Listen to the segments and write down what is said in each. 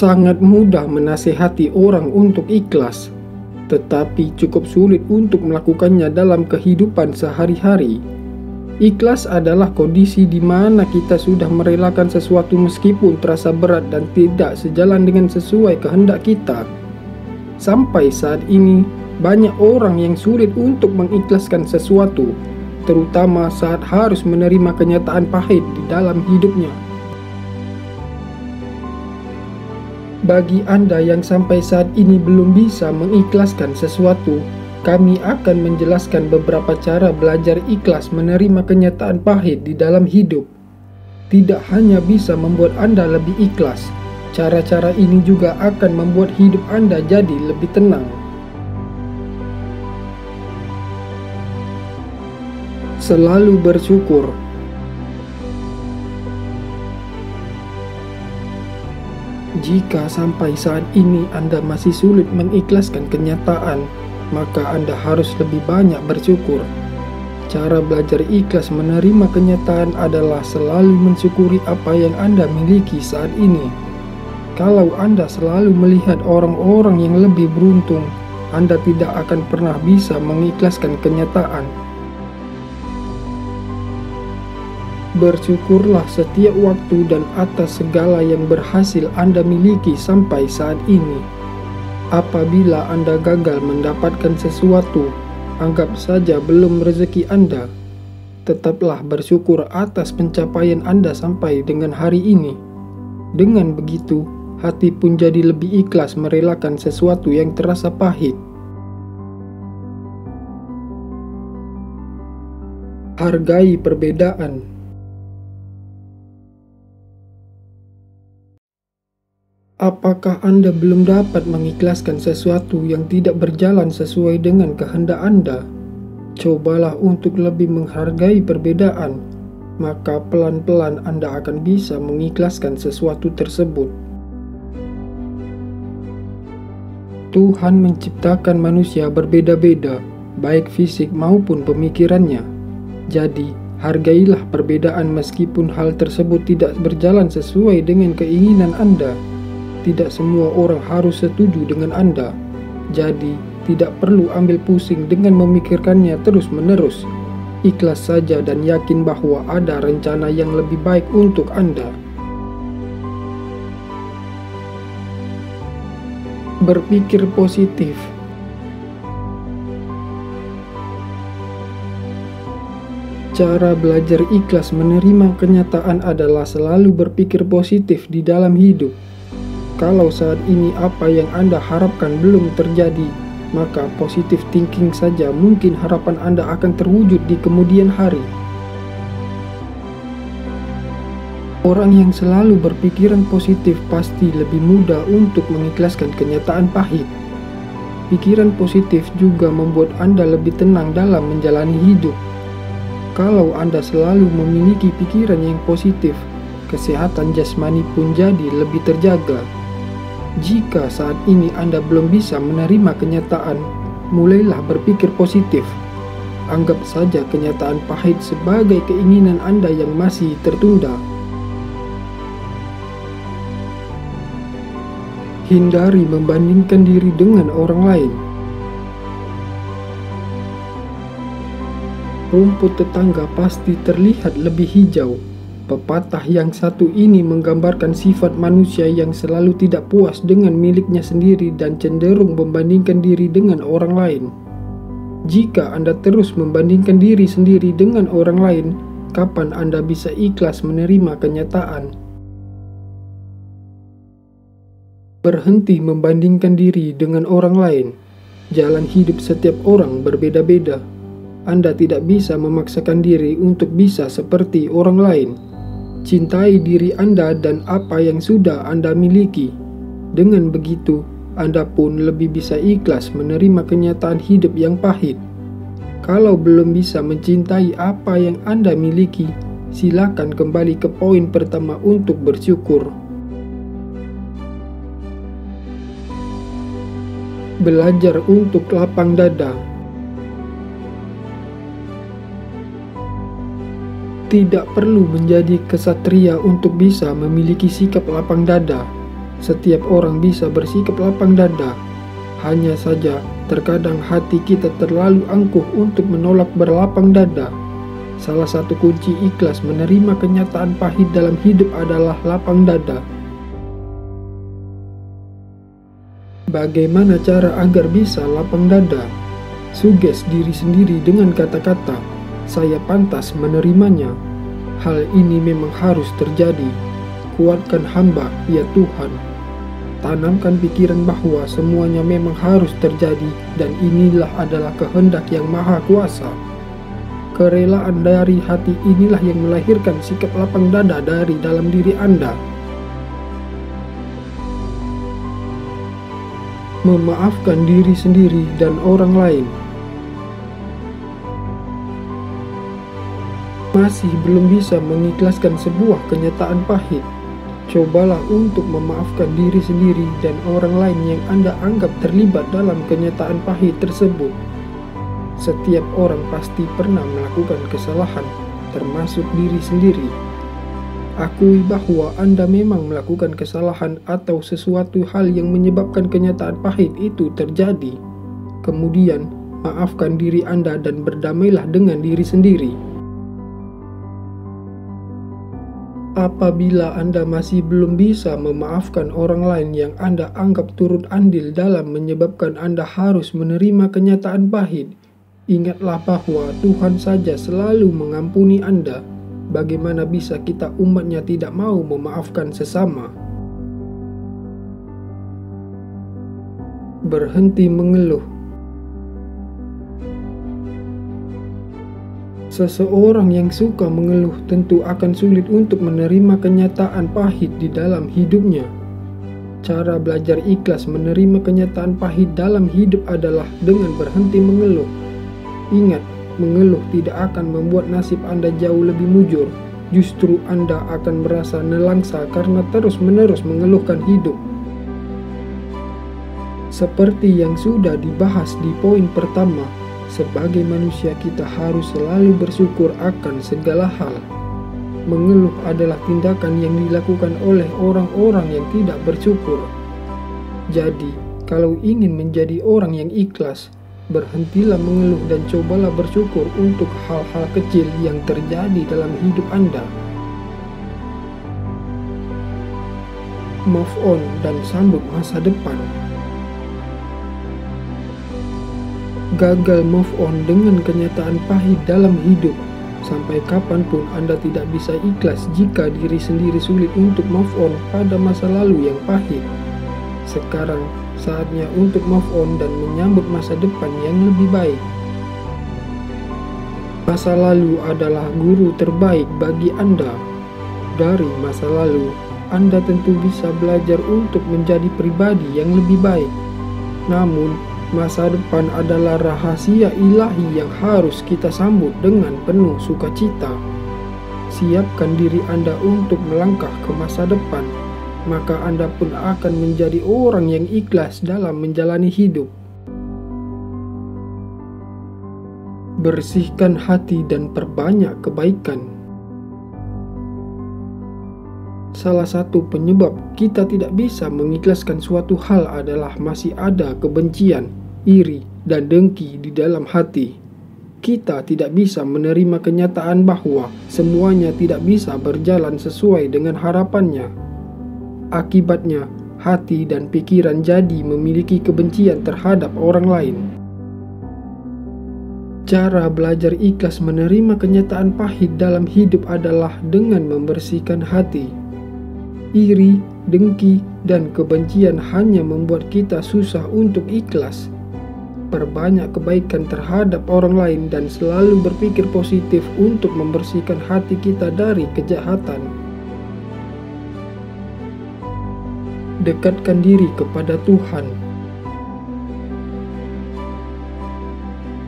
Sangat mudah menasihati orang untuk ikhlas, tetapi cukup sulit untuk melakukannya dalam kehidupan sehari-hari. Ikhlas adalah kondisi di mana kita sudah merelakan sesuatu meskipun terasa berat dan tidak sejalan dengan sesuai kehendak kita. Sampai saat ini, banyak orang yang sulit untuk mengikhlaskan sesuatu, terutama saat harus menerima kenyataan pahit di dalam hidupnya. Bagi Anda yang sampai saat ini belum bisa mengikhlaskan sesuatu, kami akan menjelaskan beberapa cara belajar ikhlas menerima kenyataan pahit di dalam hidup. Tidak hanya bisa membuat Anda lebih ikhlas, cara-cara ini juga akan membuat hidup Anda jadi lebih tenang. Selalu bersyukur. Jika sampai saat ini Anda masih sulit mengikhlaskan kenyataan, maka Anda harus lebih banyak bersyukur. Cara belajar ikhlas menerima kenyataan adalah selalu mensyukuri apa yang Anda miliki saat ini. Kalau Anda selalu melihat orang-orang yang lebih beruntung, Anda tidak akan pernah bisa mengikhlaskan kenyataan. Bersyukurlah setiap waktu dan atas segala yang berhasil Anda miliki sampai saat ini. Apabila Anda gagal mendapatkan sesuatu, anggap saja belum rezeki Anda. Tetaplah bersyukur atas pencapaian Anda sampai dengan hari ini. Dengan begitu, hati pun jadi lebih ikhlas merelakan sesuatu yang terasa pahit. Hargai perbedaan. Apakah Anda belum dapat mengikhlaskan sesuatu yang tidak berjalan sesuai dengan kehendak Anda? Cobalah untuk lebih menghargai perbedaan, maka pelan-pelan Anda akan bisa mengikhlaskan sesuatu tersebut. Tuhan menciptakan manusia berbeda-beda, baik fisik maupun pemikirannya. Jadi, hargailah perbedaan meskipun hal tersebut tidak berjalan sesuai dengan keinginan Anda. Tidak semua orang harus setuju dengan Anda, jadi tidak perlu ambil pusing dengan memikirkannya terus-menerus. Ikhlas saja dan yakin bahwa ada rencana yang lebih baik untuk Anda. Berpikir positif. Cara belajar ikhlas menerima kenyataan adalah selalu berpikir positif di dalam hidup. Kalau saat ini apa yang Anda harapkan belum terjadi, maka positive thinking saja mungkin harapan Anda akan terwujud di kemudian hari. Orang yang selalu berpikiran positif pasti lebih mudah untuk mengikhlaskan kenyataan pahit. Pikiran positif juga membuat Anda lebih tenang dalam menjalani hidup. Kalau Anda selalu memiliki pikiran yang positif, kesehatan jasmani pun jadi lebih terjaga. Jika saat ini Anda belum bisa menerima kenyataan, mulailah berpikir positif. Anggap saja kenyataan pahit sebagai keinginan Anda yang masih tertunda. Hindari membandingkan diri dengan orang lain. Rumput tetangga pasti terlihat lebih hijau. Pepatah yang satu ini menggambarkan sifat manusia yang selalu tidak puas dengan miliknya sendiri dan cenderung membandingkan diri dengan orang lain. Jika Anda terus membandingkan diri sendiri dengan orang lain, kapan Anda bisa ikhlas menerima kenyataan? Berhenti membandingkan diri dengan orang lain. Jalan hidup setiap orang berbeda-beda. Anda tidak bisa memaksakan diri untuk bisa seperti orang lain. Cintai diri Anda dan apa yang sudah Anda miliki. Dengan begitu, Anda pun lebih bisa ikhlas menerima kenyataan hidup yang pahit. Kalau belum bisa mencintai apa yang Anda miliki, silakan kembali ke poin pertama untuk bersyukur. Belajar untuk lapang dada. Tidak perlu menjadi kesatria untuk bisa memiliki sikap lapang dada. Setiap orang bisa bersikap lapang dada. Hanya saja, terkadang hati kita terlalu angkuh untuk menolak berlapang dada. Salah satu kunci ikhlas menerima kenyataan pahit dalam hidup adalah lapang dada. Bagaimana cara agar bisa lapang dada? Suges diri sendiri dengan kata-kata, "Saya pantas menerimanya. Hal ini memang harus terjadi. Kuatkan hamba, ya Tuhan." Tanamkan pikiran bahwa semuanya memang harus terjadi dan inilah adalah kehendak yang maha kuasa. Kerelaan dari hati inilah yang melahirkan sikap lapang dada dari dalam diri Anda. Memaafkan diri sendiri dan orang lain. Masih belum bisa mengikhlaskan sebuah kenyataan pahit? Cobalah untuk memaafkan diri sendiri dan orang lain yang Anda anggap terlibat dalam kenyataan pahit tersebut. Setiap orang pasti pernah melakukan kesalahan, termasuk diri sendiri. Akui bahwa Anda memang melakukan kesalahan atau sesuatu hal yang menyebabkan kenyataan pahit itu terjadi. Kemudian, maafkan diri Anda dan berdamailah dengan diri sendiri. Apabila Anda masih belum bisa memaafkan orang lain yang Anda anggap turut andil dalam menyebabkan Anda harus menerima kenyataan pahit, ingatlah bahwa Tuhan saja selalu mengampuni Anda. Bagaimana bisa kita umatnya tidak mau memaafkan sesama? Berhenti mengeluh. Seseorang yang suka mengeluh tentu akan sulit untuk menerima kenyataan pahit di dalam hidupnya. Cara belajar ikhlas menerima kenyataan pahit dalam hidup adalah dengan berhenti mengeluh. Ingat, mengeluh tidak akan membuat nasib Anda jauh lebih mujur. Justru Anda akan merasa nelangsa karena terus-menerus mengeluhkan hidup. Seperti yang sudah dibahas di poin pertama, sebagai manusia kita harus selalu bersyukur akan segala hal. Mengeluh adalah tindakan yang dilakukan oleh orang-orang yang tidak bersyukur. Jadi, kalau ingin menjadi orang yang ikhlas, berhentilah mengeluh dan cobalah bersyukur untuk hal-hal kecil yang terjadi dalam hidup Anda. Move on dan sambut masa depan. Gagal move on dengan kenyataan pahit dalam hidup. Sampai kapanpun Anda tidak bisa ikhlas jika diri sendiri sulit untuk move on pada masa lalu yang pahit. Sekarang saatnya untuk move on dan menyambut masa depan yang lebih baik. Masa lalu adalah guru terbaik bagi Anda. Dari masa lalu, Anda tentu bisa belajar untuk menjadi pribadi yang lebih baik. Namun, masa depan adalah rahasia ilahi yang harus kita sambut dengan penuh sukacita. Siapkan diri Anda untuk melangkah ke masa depan, maka Anda pun akan menjadi orang yang ikhlas dalam menjalani hidup. Bersihkan hati dan perbanyak kebaikan. Salah satu penyebab kita tidak bisa mengikhlaskan suatu hal adalah masih ada kebencian, iri, dan dengki di dalam hati. Kita tidak bisa menerima kenyataan bahwa semuanya tidak bisa berjalan sesuai dengan harapannya. Akibatnya, hati dan pikiran jadi memiliki kebencian terhadap orang lain. Cara belajar ikhlas menerima kenyataan pahit dalam hidup adalah dengan membersihkan hati. Iri, dengki, dan kebencian hanya membuat kita susah untuk ikhlas. Perbanyak kebaikan terhadap orang lain dan selalu berpikir positif untuk membersihkan hati kita dari kejahatan. Dekatkan diri kepada Tuhan.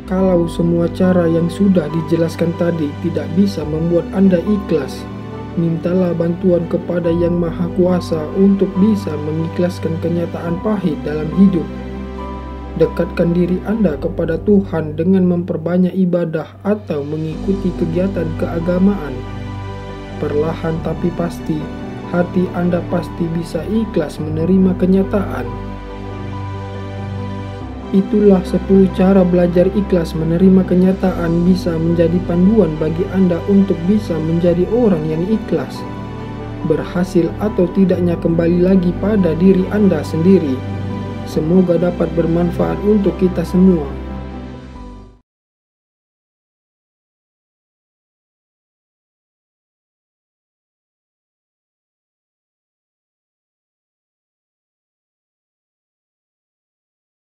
Kalau semua cara yang sudah dijelaskan tadi tidak bisa membuat Anda ikhlas, mintalah bantuan kepada Yang Maha Kuasa untuk bisa mengikhlaskan kenyataan pahit dalam hidup. Dekatkan diri Anda kepada Tuhan dengan memperbanyak ibadah atau mengikuti kegiatan keagamaan. Perlahan tapi pasti, hati Anda pasti bisa ikhlas menerima kenyataan. Itulah 10 cara belajar ikhlas menerima kenyataan bisa menjadi panduan bagi Anda untuk bisa menjadi orang yang ikhlas. Berhasil atau tidaknya kembali lagi pada diri Anda sendiri. Semoga dapat bermanfaat untuk kita semua.